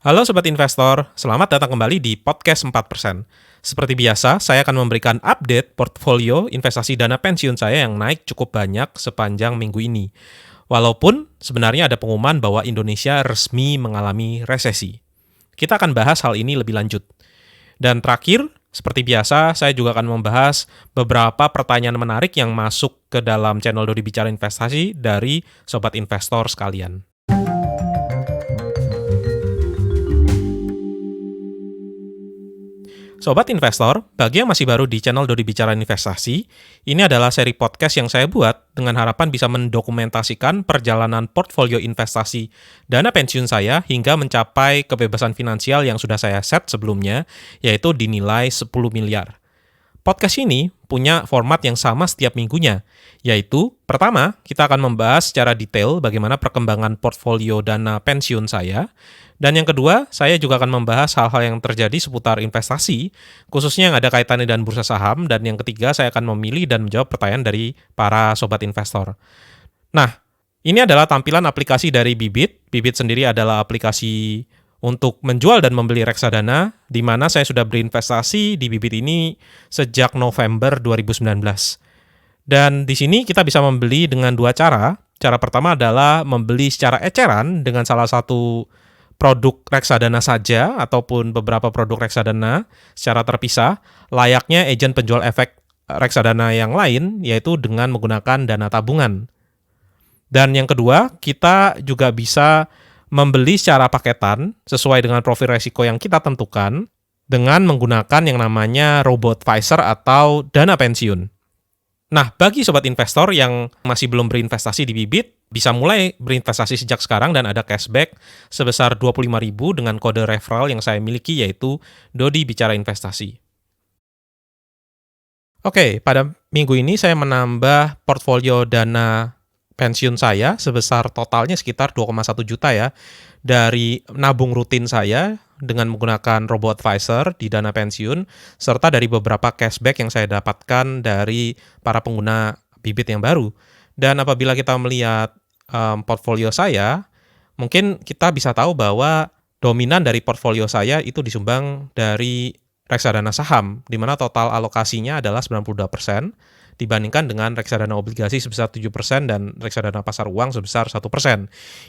Halo Sobat Investor, selamat datang kembali di Podcast 4%. Seperti biasa, saya akan memberikan update portfolio investasi dana pensiun saya yang naik cukup banyak sepanjang minggu ini. Walaupun sebenarnya ada pengumuman bahwa Indonesia resmi mengalami resesi. Kita akan bahas hal ini lebih lanjut. Dan terakhir, seperti biasa, saya juga akan membahas beberapa pertanyaan menarik yang masuk ke dalam channel Dodi Bicara Investasi dari Sobat Investor sekalian. Sobat Investor, bagi yang masih baru di channel Dodi Bicara Investasi, ini adalah seri podcast yang saya buat dengan harapan bisa mendokumentasikan perjalanan portfolio investasi dana pensiun saya hingga mencapai kebebasan finansial yang sudah saya set sebelumnya, yaitu dinilai 10 miliar. Podcast ini punya format yang sama setiap minggunya, yaitu pertama, kita akan membahas secara detail bagaimana perkembangan portfolio dana pensiun saya, dan yang kedua, saya juga akan membahas hal-hal yang terjadi seputar investasi, khususnya yang ada kaitannya dengan bursa saham, dan yang ketiga, saya akan memilih dan menjawab pertanyaan dari para sobat investor. Nah, ini adalah tampilan aplikasi dari Bibit. Bibit sendiri adalah aplikasi untuk menjual dan membeli reksadana, di mana saya sudah berinvestasi di Bibit ini sejak November 2019. Dan di sini kita bisa membeli dengan dua cara. Cara pertama adalah membeli secara eceran dengan salah satu produk reksadana saja ataupun beberapa produk reksadana secara terpisah, layaknya agen penjual efek reksadana yang lain, yaitu dengan menggunakan dana tabungan. Dan yang kedua, kita juga bisa membeli secara paketan sesuai dengan profil resiko yang kita tentukan dengan menggunakan yang namanya robo-advisor atau dana pensiun. Nah, bagi sobat investor yang masih belum berinvestasi di Bibit, bisa mulai berinvestasi sejak sekarang dan ada cashback sebesar 25.000 dengan kode referral yang saya miliki, yaitu Dodi Bicara Investasi. Oke, pada minggu ini saya menambah portfolio dana pensiun saya sebesar totalnya sekitar 2,1 juta ya, dari nabung rutin saya dengan menggunakan robo-advisor di dana pensiun, serta dari beberapa cashback yang saya dapatkan dari para pengguna Bibit yang baru. Dan apabila kita melihat portfolio saya, mungkin kita bisa tahu bahwa dominan dari portfolio saya itu disumbang dari reksadana saham, di mana total alokasinya adalah 92%, dibandingkan dengan reksadana obligasi sebesar 7% dan reksadana pasar uang sebesar 1%.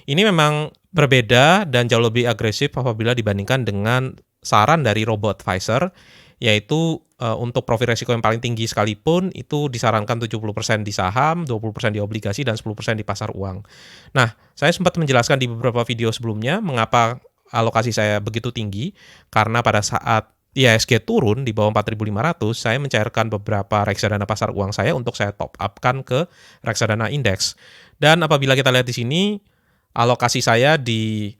Ini memang berbeda dan jauh lebih agresif apabila dibandingkan dengan saran dari robo-advisor, yaitu untuk profil risiko yang paling tinggi sekalipun itu disarankan 70% di saham, 20% di obligasi, dan 10% di pasar uang. Nah, saya sempat menjelaskan di beberapa video sebelumnya mengapa alokasi saya begitu tinggi, karena pada saat IHSG turun di bawah 4.500, saya mencairkan beberapa reksadana pasar uang saya untuk saya top up-kan ke reksadana indeks. Dan apabila kita lihat di sini, alokasi saya di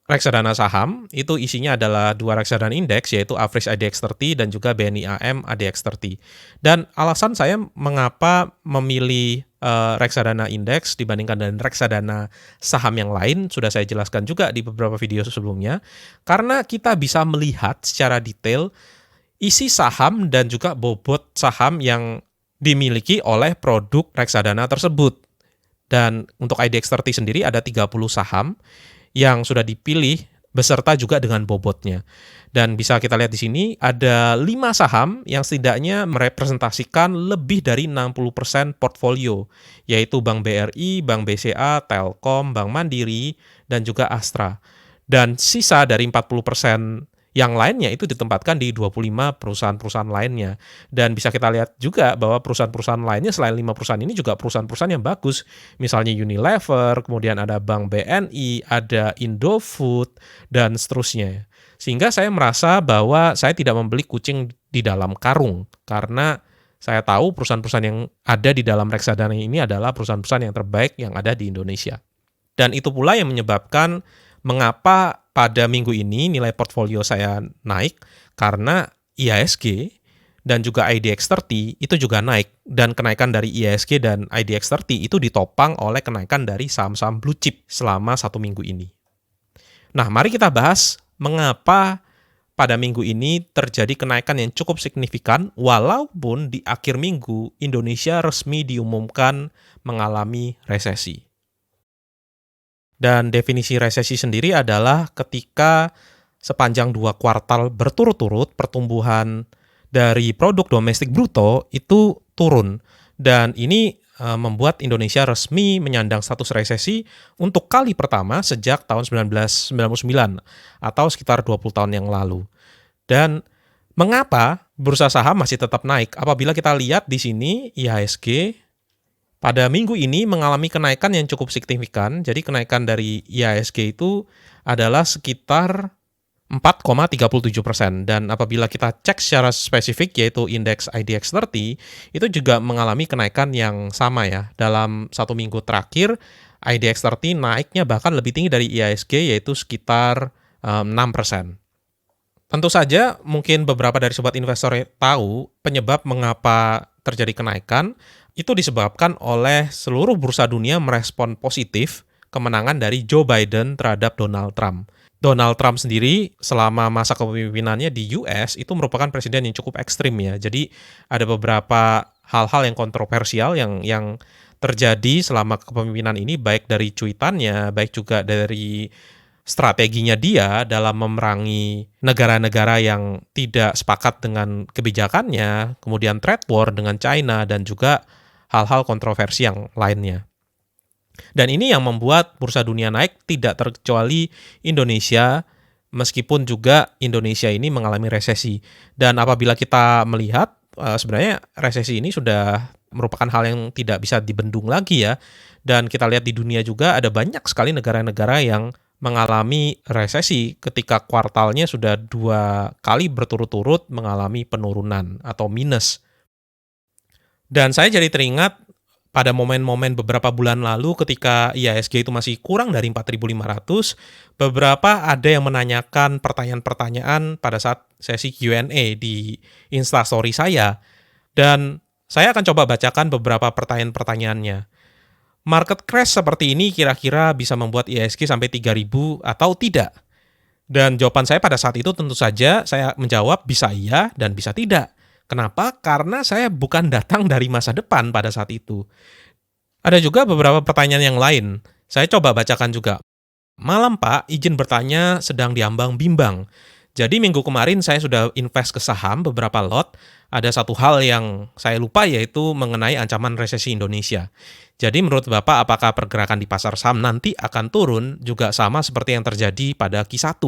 reksadana saham itu isinya adalah dua reksadana indeks, yaitu Average IDX 30 dan juga BNI AM ADX 30. Dan alasan saya mengapa memilih reksadana indeks dibandingkan dengan reksadana saham yang lain sudah saya jelaskan juga di beberapa video sebelumnya, karena kita bisa melihat secara detail isi saham dan juga bobot saham yang dimiliki oleh produk reksadana tersebut. Dan untuk IDX 30 sendiri ada 30 saham yang sudah dipilih beserta juga dengan bobotnya. Dan bisa kita lihat di sini ada 5 saham yang setidaknya merepresentasikan lebih dari 60% portfolio, yaitu Bank BRI, Bank BCA, Telkom, Bank Mandiri, dan juga Astra. Dan sisa dari 40% yang lainnya itu ditempatkan di 25 perusahaan-perusahaan lainnya. Dan bisa kita lihat juga bahwa perusahaan-perusahaan lainnya selain 5 perusahaan ini juga perusahaan-perusahaan yang bagus. Misalnya Unilever, kemudian ada Bank BNI, ada Indofood, dan seterusnya. Sehingga saya merasa bahwa saya tidak membeli kucing di dalam karung, karena saya tahu perusahaan-perusahaan yang ada di dalam reksadana ini adalah perusahaan-perusahaan yang terbaik yang ada di Indonesia. Dan itu pula yang menyebabkan mengapa pada minggu ini nilai portfolio saya naik, karena IHSG dan juga IDX 30 itu juga naik, dan kenaikan dari IHSG dan IDX 30 itu ditopang oleh kenaikan dari saham-saham blue chip selama 1 minggu ini. Nah, mari kita bahas mengapa pada minggu ini terjadi kenaikan yang cukup signifikan walaupun di akhir minggu Indonesia resmi diumumkan mengalami resesi. Dan definisi resesi sendiri adalah ketika sepanjang 2 kuartal berturut-turut pertumbuhan dari produk domestik bruto itu turun. Dan ini membuat Indonesia resmi menyandang status resesi untuk kali pertama sejak tahun 1999 atau sekitar 20 tahun yang lalu. Dan mengapa bursa saham masih tetap naik? Apabila kita lihat di sini IHSG pada minggu ini mengalami kenaikan yang cukup signifikan. Jadi kenaikan dari IHSG itu adalah sekitar 4,37%. Dan apabila kita cek secara spesifik yaitu indeks IDX 30, itu juga mengalami kenaikan yang sama ya. Dalam satu minggu terakhir, IDX 30 naiknya bahkan lebih tinggi dari IHSG yaitu sekitar 6%. Tentu saja mungkin beberapa dari sobat investor tahu penyebab mengapa terjadi kenaikan itu disebabkan oleh seluruh bursa dunia merespon positif kemenangan dari Joe Biden terhadap Donald Trump. Donald Trump sendiri selama masa kepemimpinannya di US itu merupakan presiden yang cukup ekstrim ya. Jadi ada beberapa hal-hal yang kontroversial yang terjadi selama kepemimpinan ini, baik dari cuitannya, baik juga dari strateginya dia dalam memerangi negara-negara yang tidak sepakat dengan kebijakannya, kemudian trade war dengan China, dan juga hal-hal kontroversi yang lainnya. Dan ini yang membuat bursa dunia naik tidak terkecuali Indonesia, meskipun juga Indonesia ini mengalami resesi. Dan apabila kita melihat, sebenarnya resesi ini sudah merupakan hal yang tidak bisa dibendung lagi ya. Dan kita lihat di dunia juga ada banyak sekali negara-negara yang mengalami resesi ketika kuartalnya sudah 2 kali berturut-turut mengalami penurunan atau minus. Dan saya jadi teringat pada momen-momen beberapa bulan lalu ketika IHSG itu masih kurang dari 4.500, beberapa ada yang menanyakan pertanyaan-pertanyaan pada saat sesi Q&A di Instastory saya. Dan saya akan coba bacakan beberapa pertanyaan-pertanyaannya. Market crash seperti ini kira-kira bisa membuat IHSG sampai 3.000 atau tidak? Dan jawaban saya pada saat itu tentu saja saya menjawab bisa iya dan bisa tidak. Kenapa? Karena saya bukan datang dari masa depan pada saat itu. Ada juga beberapa pertanyaan yang lain. Saya coba bacakan juga. Malam Pak, izin bertanya sedang diambang-bimbang. Jadi minggu kemarin saya sudah invest ke saham beberapa lot. Ada satu hal yang saya lupa yaitu mengenai ancaman resesi Indonesia. Jadi menurut Bapak apakah pergerakan di pasar saham nanti akan turun juga sama seperti yang terjadi pada Q1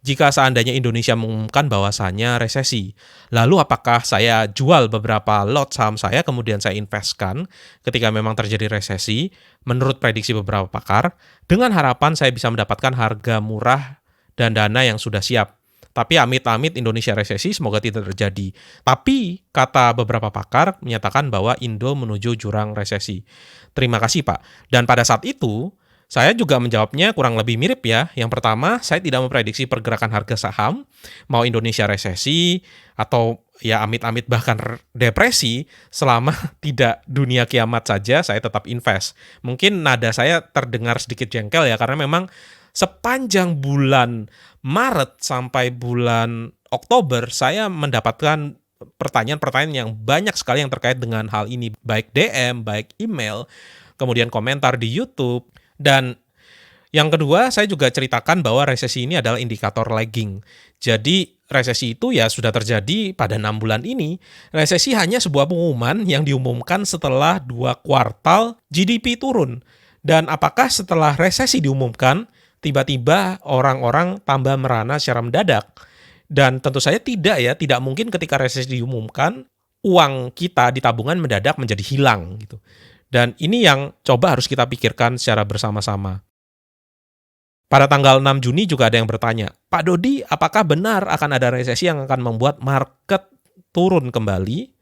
jika seandainya Indonesia mengumumkan bahwasannya resesi? Lalu apakah saya jual beberapa lot saham saya kemudian saya investkan ketika memang terjadi resesi menurut prediksi beberapa pakar dengan harapan saya bisa mendapatkan harga murah dan dana yang sudah siap? Tapi amit-amit Indonesia resesi, semoga tidak terjadi. Tapi, kata beberapa pakar menyatakan bahwa Indo menuju jurang resesi. Terima kasih, Pak. Dan pada saat itu, saya juga menjawabnya kurang lebih mirip ya. Yang pertama, saya tidak memprediksi pergerakan harga saham, mau Indonesia resesi, atau ya amit-amit bahkan depresi, selama tidak dunia kiamat saja, saya tetap invest. Mungkin nada saya terdengar sedikit jengkel ya, karena memang sepanjang bulan Maret sampai bulan Oktober, saya mendapatkan pertanyaan-pertanyaan yang banyak sekali yang terkait dengan hal ini, baik DM, baik email, kemudian komentar di YouTube. Dan yang kedua, saya juga ceritakan bahwa resesi ini adalah indikator lagging. Jadi, resesi itu ya sudah terjadi pada 6 bulan ini. Resesi hanya sebuah pengumuman yang diumumkan setelah 2 kuartal GDP turun. Dan apakah setelah resesi diumumkan, tiba-tiba orang-orang tambah merana secara mendadak? Dan tentu saja tidak ya, tidak mungkin ketika resesi diumumkan, uang kita di tabungan mendadak menjadi hilang gitu. Dan ini yang coba harus kita pikirkan secara bersama-sama. Pada tanggal 6 Juni juga ada yang bertanya, Pak Dodi, apakah benar akan ada resesi yang akan membuat market turun kembali?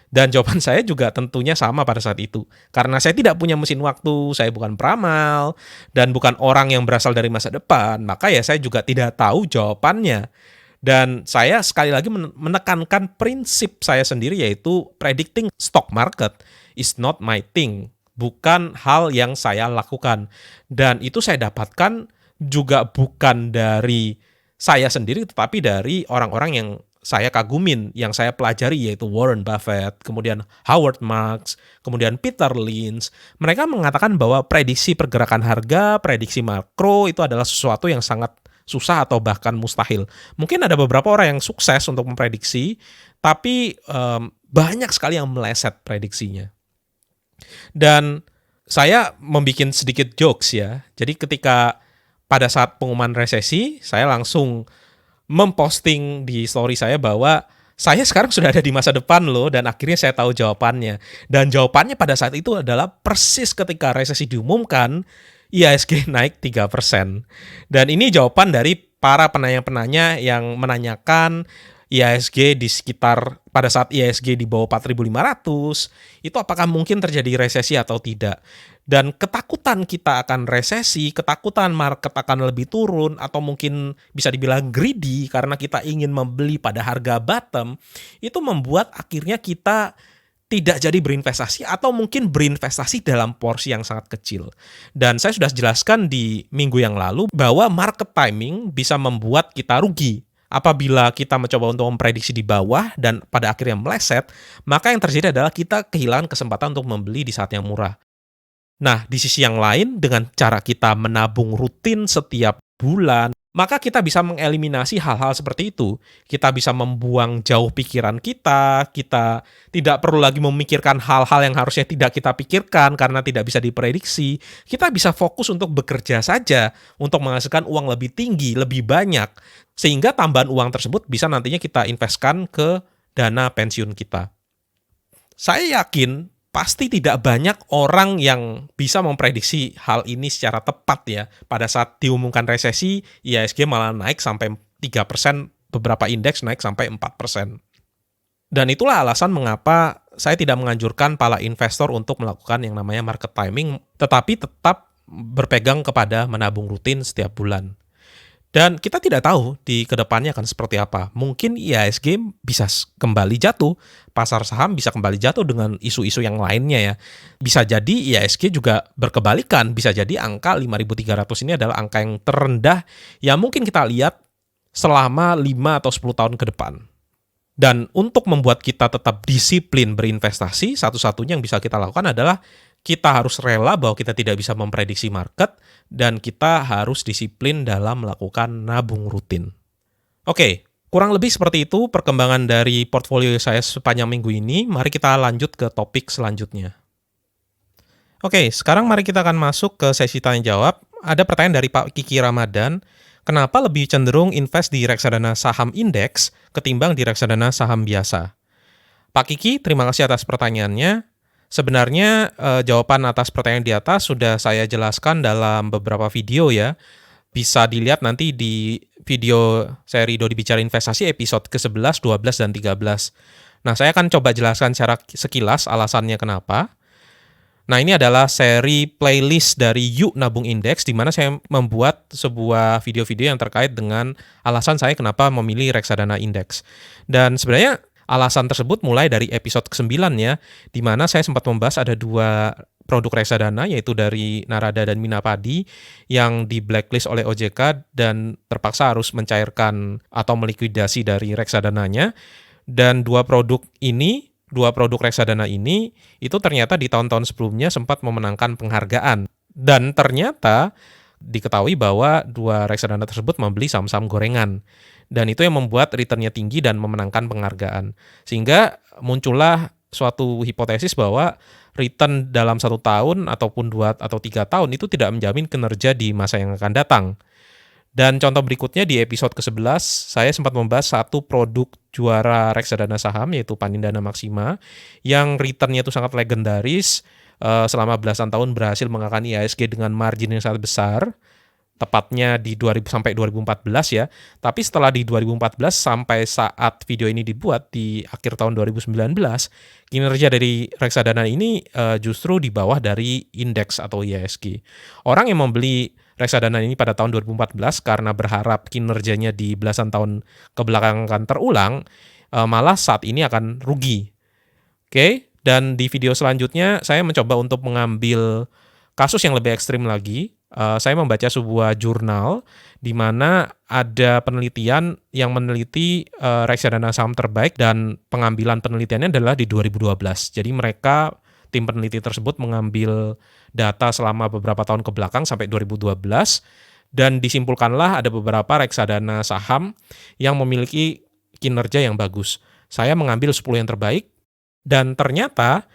Dan jawaban saya juga tentunya sama pada saat itu. Karena saya tidak punya mesin waktu, saya bukan peramal, dan bukan orang yang berasal dari masa depan, maka ya saya juga tidak tahu jawabannya. Dan saya sekali lagi menekankan prinsip saya sendiri, yaitu predicting stock market is not my thing. Bukan hal yang saya lakukan. Dan itu saya dapatkan juga bukan dari saya sendiri, tetapi dari orang-orang yang saya kagumin, yang saya pelajari yaitu Warren Buffett, kemudian Howard Marks, kemudian Peter Lynch. Mereka mengatakan bahwa prediksi pergerakan harga, prediksi makro itu adalah sesuatu yang sangat susah atau bahkan mustahil. Mungkin ada beberapa orang yang sukses untuk memprediksi, tapi banyak sekali yang meleset prediksinya. Dan saya membuat sedikit jokes ya. Jadi ketika pada saat pengumuman resesi, saya langsung memposting di story saya bahwa saya sekarang sudah ada di masa depan loh, dan akhirnya saya tahu jawabannya. Dan jawabannya pada saat itu adalah persis ketika resesi diumumkan, IHSG naik 3%. Dan ini jawaban dari para penanya-penanya yang menanyakan IHSG di sekitar, pada saat IHSG di bawah 4.500, itu apakah mungkin terjadi resesi atau tidak. Dan ketakutan kita akan resesi, ketakutan market akan lebih turun, atau mungkin bisa dibilang greedy karena kita ingin membeli pada harga bottom, itu membuat akhirnya kita tidak jadi berinvestasi atau mungkin berinvestasi dalam porsi yang sangat kecil. Dan saya sudah jelaskan di minggu yang lalu bahwa market timing bisa membuat kita rugi. Apabila kita mencoba untuk memprediksi di bawah dan pada akhirnya meleset, maka yang terjadi adalah kita kehilangan kesempatan untuk membeli di saat yang murah. Nah, di sisi yang lain, dengan cara kita menabung rutin setiap bulan, maka kita bisa mengeliminasi hal-hal seperti itu. Kita bisa membuang jauh pikiran kita tidak perlu lagi memikirkan hal-hal yang harusnya tidak kita pikirkan karena tidak bisa diprediksi. Kita bisa fokus untuk bekerja saja, untuk menghasilkan uang lebih tinggi, lebih banyak, sehingga tambahan uang tersebut bisa nantinya kita investkan ke dana pensiun kita. Saya yakin pasti tidak banyak orang yang bisa memprediksi hal ini secara tepat ya. Pada saat diumumkan resesi, IHSG malah naik sampai 3%, beberapa indeks naik sampai 4%. Dan itulah alasan mengapa saya tidak menganjurkan para investor untuk melakukan yang namanya market timing, tetapi tetap berpegang kepada menabung rutin setiap bulan. Dan kita tidak tahu di kedepannya akan seperti apa. Mungkin IHSG bisa kembali jatuh, pasar saham bisa kembali jatuh dengan isu-isu yang lainnya ya. Bisa jadi IHSG juga berkebalikan, bisa jadi angka 5.300 ini adalah angka yang terendah yang mungkin kita lihat selama 5 atau 10 tahun ke depan. Dan untuk membuat kita tetap disiplin berinvestasi, satu-satunya yang bisa kita lakukan adalah kita harus rela bahwa kita tidak bisa memprediksi market, dan kita harus disiplin dalam melakukan nabung rutin. Oke, kurang lebih seperti itu perkembangan dari portfolio saya sepanjang minggu ini. Mari kita lanjut ke topik selanjutnya. Oke, sekarang mari kita akan masuk ke sesi tanya jawab. Ada pertanyaan dari Pak Kiki Ramadan. Kenapa lebih cenderung invest di reksadana saham indeks ketimbang di reksadana saham biasa? Pak Kiki, terima kasih atas pertanyaannya. Sebenarnya jawaban atas pertanyaan di atas sudah saya jelaskan dalam beberapa video ya. Bisa dilihat nanti di video saya Rido Bicara Investasi episode ke-11, 12, dan 13. Nah, saya akan coba jelaskan secara sekilas alasannya kenapa. Nah, ini adalah seri playlist dari Yuk Nabung Indeks, di mana saya membuat sebuah video-video yang terkait dengan alasan saya kenapa memilih reksadana indeks. Dan sebenarnya alasan tersebut mulai dari episode ke-9 ya, di mana saya sempat membahas ada 2 produk reksadana, yaitu dari Narada dan Minapadi, yang di blacklist oleh OJK dan terpaksa harus mencairkan atau melikuidasi dari reksadananya. Dan 2 produk reksadana ini, itu ternyata di tahun-tahun sebelumnya sempat memenangkan penghargaan. Dan ternyata diketahui bahwa 2 reksadana tersebut membeli saham-saham gorengan. Dan itu yang membuat returnnya tinggi dan memenangkan penghargaan. Sehingga muncullah suatu hipotesis bahwa return dalam 1 tahun ataupun 2 atau 3 tahun itu tidak menjamin kinerja di masa yang akan datang. Dan contoh berikutnya di episode ke-11, saya sempat membahas 1 produk juara reksadana saham, yaitu Panindana Maksima, yang returnnya itu sangat legendaris, selama belasan tahun berhasil mengalahkan IHSG dengan margin yang sangat besar, tepatnya di 2000 sampai 2014 ya. Tapi setelah di 2014 sampai saat video ini dibuat di akhir tahun 2019, kinerja dari reksadana ini justru di bawah dari indeks atau IHSG. Orang yang membeli reksadana ini pada tahun 2014 karena berharap kinerjanya di belasan tahun kebelakang akan terulang, malah saat ini akan rugi. Dan di video selanjutnya saya mencoba untuk mengambil kasus yang lebih ekstrim lagi, saya membaca sebuah jurnal di mana ada penelitian yang meneliti reksadana saham terbaik dan pengambilan penelitiannya adalah di 2012. Jadi mereka tim peneliti tersebut mengambil data selama beberapa tahun ke belakang sampai 2012 dan disimpulkanlah ada beberapa reksadana saham yang memiliki kinerja yang bagus. Saya mengambil 10 yang terbaik dan ternyata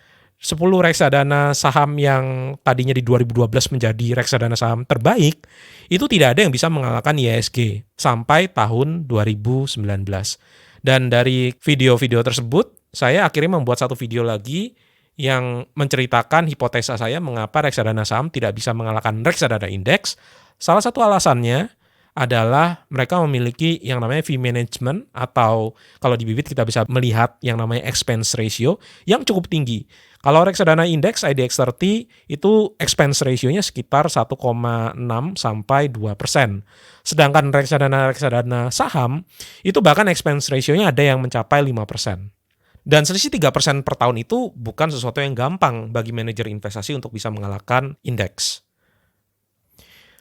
10 reksadana saham yang tadinya di 2012 menjadi reksadana saham terbaik, itu tidak ada yang bisa mengalahkan IHSG sampai tahun 2019. Dan dari video-video tersebut, saya akhirnya membuat satu video lagi yang menceritakan hipotesa saya mengapa reksadana saham tidak bisa mengalahkan reksadana indeks. Salah satu alasannya adalah mereka memiliki yang namanya fee management atau kalau di Bibit kita bisa melihat yang namanya expense ratio yang cukup tinggi. Kalau reksadana indeks IDX30 itu expense ratio-nya sekitar 1,6 sampai 2%. Sedangkan reksadana saham itu bahkan expense ratio-nya ada yang mencapai 5%. Dan selisih 3% per tahun itu bukan sesuatu yang gampang bagi manajer investasi untuk bisa mengalahkan indeks.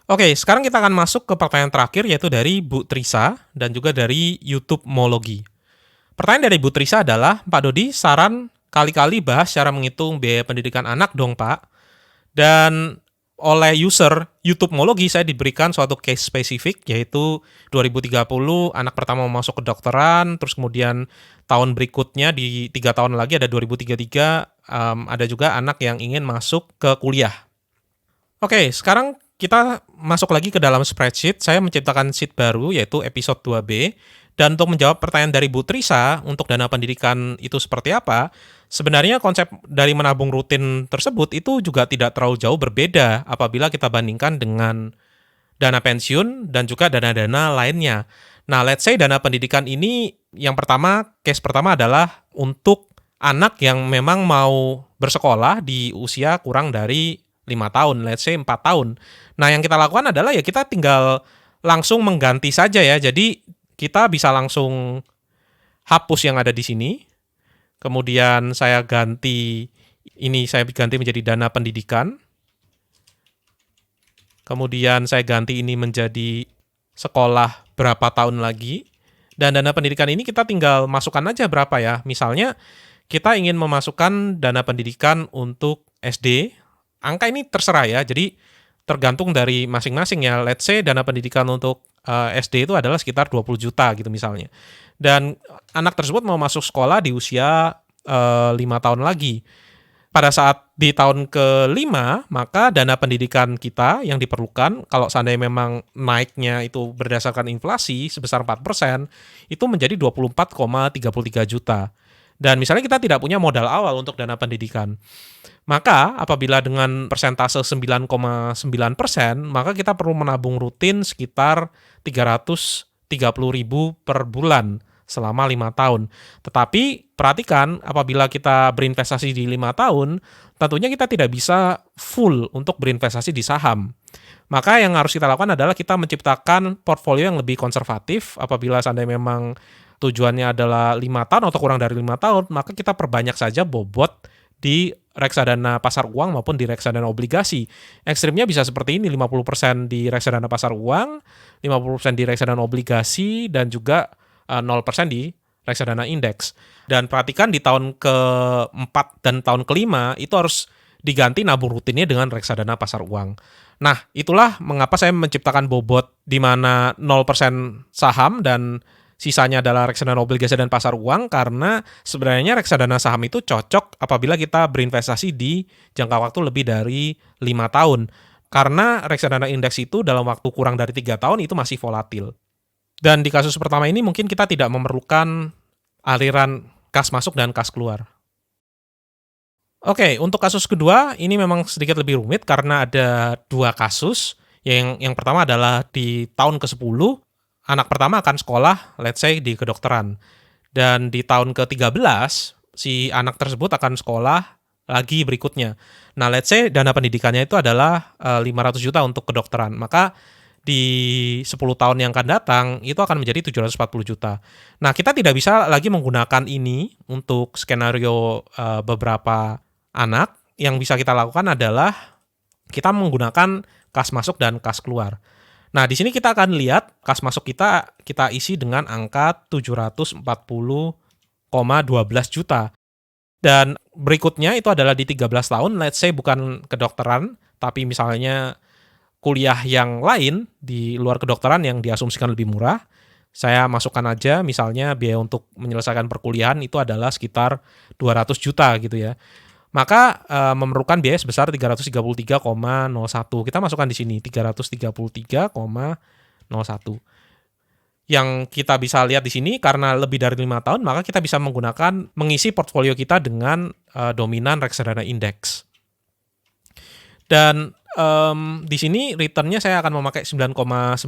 Oke, sekarang kita akan masuk ke pertanyaan terakhir yaitu dari Bu Trisa dan juga dari YouTube Mologi. Pertanyaan dari Bu Trisa adalah, Pak Dodi, saran kali-kali bahas cara menghitung biaya pendidikan anak dong Pak. Dan oleh user YouTube Mologi saya diberikan suatu case spesifik yaitu 2030 anak pertama mau masuk ke kedokteran, terus kemudian tahun berikutnya di 3 tahun lagi ada 2033 ada juga anak yang ingin masuk ke kuliah. Oke, sekarang kita masuk lagi ke dalam spreadsheet. Saya menciptakan sheet baru yaitu episode 2B. Dan untuk menjawab pertanyaan dari Bu Trisa untuk dana pendidikan itu seperti apa, sebenarnya konsep dari menabung rutin tersebut itu juga tidak terlalu jauh berbeda apabila kita bandingkan dengan dana pensiun dan juga dana-dana lainnya. Nah, let's say dana pendidikan ini yang pertama, case pertama adalah untuk anak yang memang mau bersekolah di usia kurang dari 5 tahun, let's say 4 tahun. Nah, yang kita lakukan adalah ya kita tinggal langsung mengganti saja ya. Jadi kita bisa langsung hapus yang ada di sini. Kemudian saya ganti menjadi dana pendidikan. Kemudian saya ganti ini menjadi sekolah berapa tahun lagi. Dan dana pendidikan ini kita tinggal masukkan aja berapa ya. Misalnya kita ingin memasukkan dana pendidikan untuk SD. Angka ini terserah ya, jadi tergantung dari masing-masing ya. Let's say dana pendidikan untuk SD itu adalah sekitar 20 juta gitu misalnya. Dan anak tersebut mau masuk sekolah di usia 5 tahun lagi. Pada saat di tahun ke-5, maka dana pendidikan kita yang diperlukan, kalau seandainya memang naiknya itu berdasarkan inflasi sebesar 4%, itu menjadi 24,33 juta. Dan misalnya kita tidak punya modal awal untuk dana pendidikan. Maka apabila dengan persentase 9,9%, maka kita perlu menabung rutin sekitar 330.000 per bulan selama 5 tahun. Tetapi perhatikan apabila kita berinvestasi di 5 tahun, tentunya kita tidak bisa full untuk berinvestasi di saham. Maka yang harus kita lakukan adalah kita menciptakan portfolio yang lebih konservatif. Apabila seandainya memang tujuannya adalah 5 tahun atau kurang dari 5 tahun, maka kita perbanyak saja bobot di reksadana pasar uang maupun di reksadana obligasi. Ekstrimnya bisa seperti ini, 50% di reksadana pasar uang, 50% di reksadana obligasi, dan juga 0% di reksadana indeks. Dan perhatikan di tahun ke-4 dan tahun ke-5 itu harus diganti nabung rutinnya dengan reksadana pasar uang. Nah, itulah mengapa saya menciptakan bobot di mana 0% saham dan sisanya adalah reksadana obligasi dan pasar uang, karena sebenarnya reksadana saham itu cocok apabila kita berinvestasi di jangka waktu lebih dari 5 tahun. Karena reksadana indeks itu dalam waktu kurang dari 3 tahun itu masih volatil. Dan di kasus pertama ini mungkin kita tidak memerlukan aliran kas masuk dan kas keluar. Oke, untuk kasus kedua ini memang sedikit lebih rumit karena ada 2 kasus. Yang pertama adalah di tahun ke-10, anak pertama akan sekolah, let's say, di kedokteran. Dan di tahun ke-13, si anak tersebut akan sekolah lagi berikutnya. Nah, let's say, dana pendidikannya itu adalah 500 juta untuk kedokteran. Maka di 10 tahun yang akan datang, itu akan menjadi 740 juta. Nah, kita tidak bisa lagi menggunakan ini untuk skenario beberapa anak. Yang bisa kita lakukan adalah kita menggunakan kas masuk dan kas keluar. Nah, di sini kita akan lihat kas masuk kita isi dengan angka 740,12 juta. Dan berikutnya itu adalah di 13 tahun, let's say bukan kedokteran, tapi misalnya kuliah yang lain di luar kedokteran yang diasumsikan lebih murah. Saya masukkan aja misalnya biaya untuk menyelesaikan perkuliahan itu adalah sekitar 200 juta gitu ya. Maka memerlukan biaya sebesar 333,01. Kita masukkan di sini 333,01. Yang kita bisa lihat di sini karena lebih dari 5 tahun, maka kita bisa mengisi portfolio kita dengan dominan reksadana indeks. Dan di sini returnnya saya akan memakai 9,9%.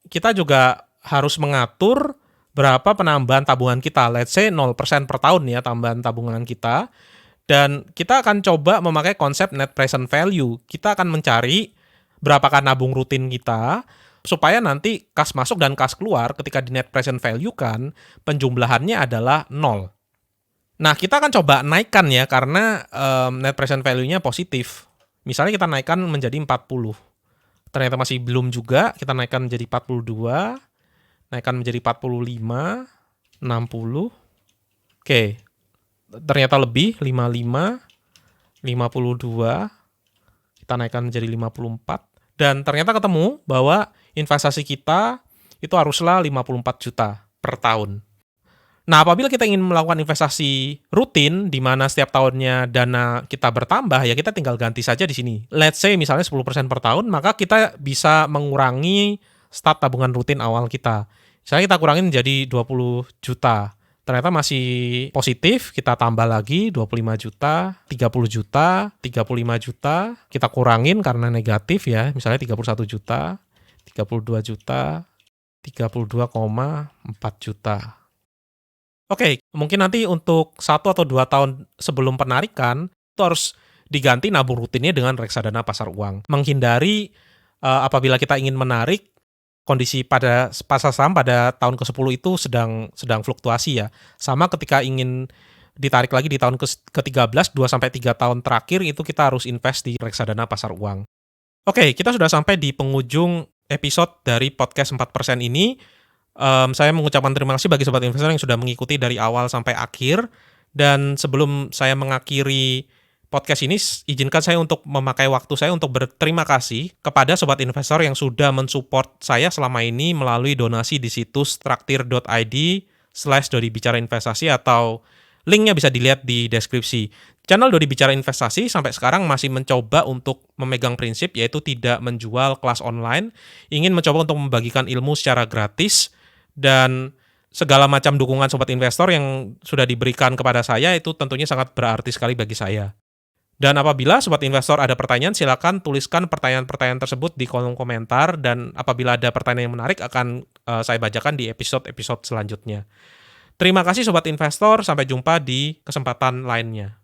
Kita juga harus mengatur berapa penambahan tabungan kita. Let's say 0% per tahun ya tambahan tabungan kita. Dan kita akan coba memakai konsep net present value. Kita akan mencari berapakah nabung rutin kita, supaya nanti kas masuk dan kas keluar ketika di net present value kan, penjumlahannya adalah 0. Nah, kita akan coba naikkan ya, karena net present value-nya positif. Misalnya kita naikkan menjadi 40. Ternyata masih belum juga, kita naikkan menjadi 42, naikkan menjadi 45, 60. Oke, ternyata lebih, 55, 52, kita naikkan menjadi 54. Dan ternyata ketemu bahwa investasi kita itu haruslah 54 juta per tahun. Nah, apabila kita ingin melakukan investasi rutin, di mana setiap tahunnya dana kita bertambah, ya kita tinggal ganti saja di sini. Let's say misalnya 10% per tahun, maka kita bisa mengurangi start tabungan rutin awal kita. Misalnya kita kurangin menjadi 20 juta. Ternyata masih positif, kita tambah lagi 25 juta, 30 juta, 35 juta. Kita kurangin karena negatif ya, misalnya 31 juta, 32 juta, 32,4 juta. Oke, mungkin nanti untuk 1 atau 2 tahun sebelum penarikan, itu harus diganti nabung rutinnya dengan reksadana pasar uang. Menghindari apabila kita ingin menarik, kondisi pada pasar saham pada tahun ke-10 itu sedang fluktuasi ya. Sama ketika ingin ditarik lagi di tahun ke-13, 2-3 tahun terakhir itu kita harus invest di reksadana pasar uang. Oke, kita sudah sampai di penghujung episode dari podcast 4% ini. Saya mengucapkan terima kasih bagi sobat investor yang sudah mengikuti dari awal sampai akhir. Dan sebelum saya mengakhiri podcast ini, izinkan saya untuk memakai waktu saya untuk berterima kasih kepada sobat investor yang sudah mensupport saya selama ini melalui donasi di situs traktir.id/Dodi Bicara Investasi, atau linknya bisa dilihat di deskripsi. Channel Dodi Bicara Investasi sampai sekarang masih mencoba untuk memegang prinsip yaitu tidak menjual kelas online, ingin mencoba untuk membagikan ilmu secara gratis, dan segala macam dukungan sobat investor yang sudah diberikan kepada saya itu tentunya sangat berarti sekali bagi saya. Dan apabila sobat investor ada pertanyaan, silakan tuliskan pertanyaan-pertanyaan tersebut di kolom komentar, dan apabila ada pertanyaan yang menarik akan saya bacakan di episode-episode selanjutnya. Terima kasih sobat investor, sampai jumpa di kesempatan lainnya.